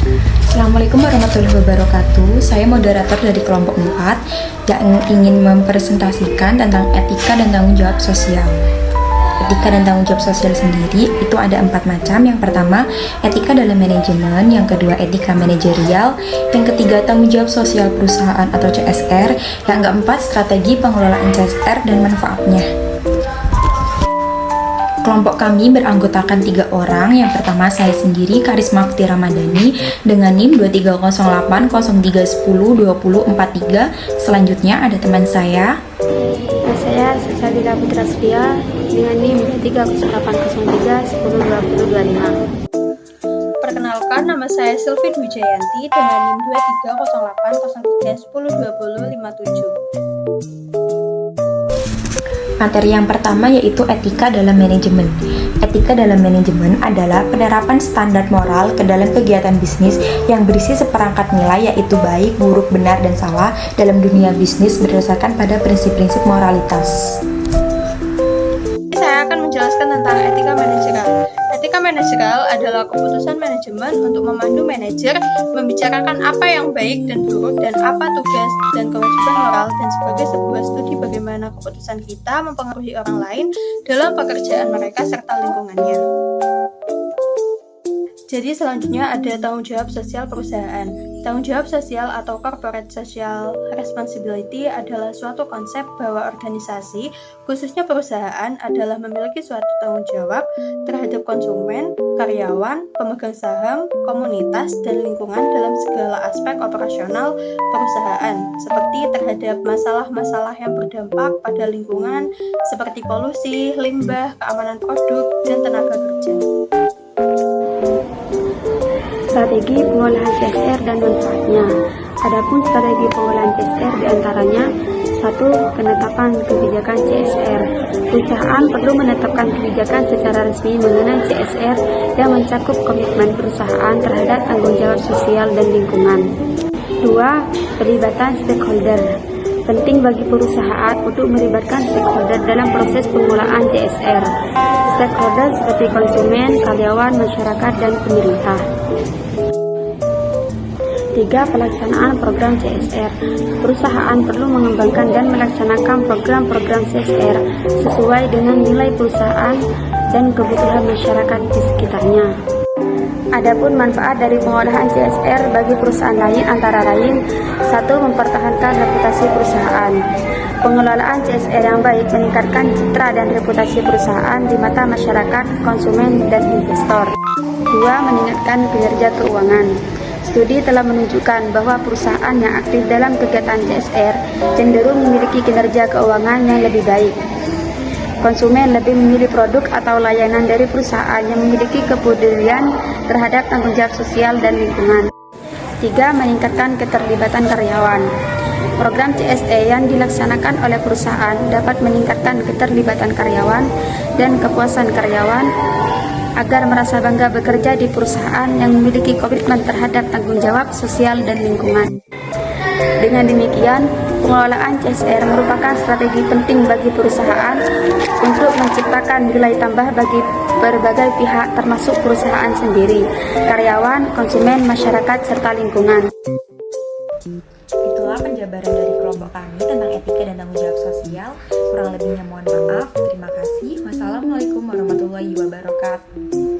Assalamualaikum warahmatullahi wabarakatuh. Saya moderator dari kelompok 4 yang ingin mempresentasikan tentang etika dan tanggung jawab sosial. Etika dan tanggung jawab sosial sendiri itu ada 4 macam. Yang pertama, etika dalam manajemen. Yang kedua, etika manajerial. Yang ketiga, tanggung jawab sosial perusahaan atau CSR. Yang keempat, strategi pengelolaan CSR dan manfaatnya. Kelompok kami beranggotakan 3 orang. Yang pertama, saya sendiri, Karisma Akti Ramadhani, dengan NIM 230803102043. Selanjutnya ada teman saya. Saya Salsabila Putra Sofia dengan NIM 230803102025. Perkenalkan, nama saya Sylvie Wijayanti dengan NIM 230803102057. Materi yang pertama yaitu etika dalam manajemen. Etika dalam manajemen adalah penerapan standar moral ke dalam kegiatan bisnis yang berisi seperangkat nilai yaitu baik, buruk, benar, dan salah dalam dunia bisnis berdasarkan pada prinsip-prinsip moralitas. Saya akan menjelaskan tentang etika manajerial. Etika manajerial adalah keputusan manajemen untuk memandu manajer membicarakan apa yang baik dan buruk dan apa tugas dan kewajiban moral dan sebagai sebuah studi bagaimana keputusan kita mempengaruhi orang lain dalam pekerjaan mereka serta lingkungannya. Jadi selanjutnya ada tanggung jawab sosial perusahaan. Tanggung jawab sosial atau corporate social responsibility adalah suatu konsep bahwa organisasi, khususnya perusahaan, adalah memiliki suatu tanggung jawab terhadap konsumen, karyawan, pemegang saham, komunitas, dan lingkungan dalam segala aspek operasional perusahaan, seperti terhadap masalah-masalah yang berdampak pada lingkungan seperti polusi, limbah, keamanan produk, dan tenaga kerja. Strategi pengolahan CSR dan manfaatnya. Adapun strategi pengolahan CSR diantaranya: 1. Penetapan kebijakan CSR. Perusahaan perlu menetapkan kebijakan secara resmi mengenai CSR yang mencakup komitmen perusahaan terhadap tanggung jawab sosial dan lingkungan. 2. Pelibatan stakeholder. Penting bagi perusahaan untuk melibatkan stakeholder dalam proses pengolahan CSR. Stakeholder seperti konsumen, karyawan, masyarakat, dan pemerintah. 3. Pelaksanaan program CSR. Perusahaan perlu mengembangkan dan melaksanakan program-program CSR sesuai dengan nilai perusahaan dan kebutuhan masyarakat di sekitarnya. Adapun manfaat dari pengolahan CSR bagi perusahaan lain antara lain: 1. Mempertahankan reputasi perusahaan. Pengelolaan CSR yang baik meningkatkan citra dan reputasi perusahaan di mata masyarakat, konsumen, dan investor. 2. Meningkatkan kinerja keuangan. Studi telah menunjukkan bahwa perusahaan yang aktif dalam kegiatan CSR cenderung memiliki kinerja keuangan yang lebih baik. Konsumen lebih memilih produk atau layanan dari perusahaan yang memiliki kepedulian terhadap tanggung jawab sosial dan lingkungan. 3. Meningkatkan keterlibatan karyawan. Program CSR yang dilaksanakan oleh perusahaan dapat meningkatkan keterlibatan karyawan dan kepuasan karyawan agar merasa bangga bekerja di perusahaan yang memiliki komitmen terhadap tanggung jawab sosial dan lingkungan. Dengan demikian, pengelolaan CSR merupakan strategi penting bagi perusahaan untuk menciptakan nilai tambah bagi berbagai pihak termasuk perusahaan sendiri, karyawan, konsumen, masyarakat, serta lingkungan. Itulah penjabaran dari kelompok kami tentang etika dan tanggung jawab sosial. Kurang lebihnya mohon maaf. Terima kasih. Wassalamualaikum warahmatullahi wabarakatuh.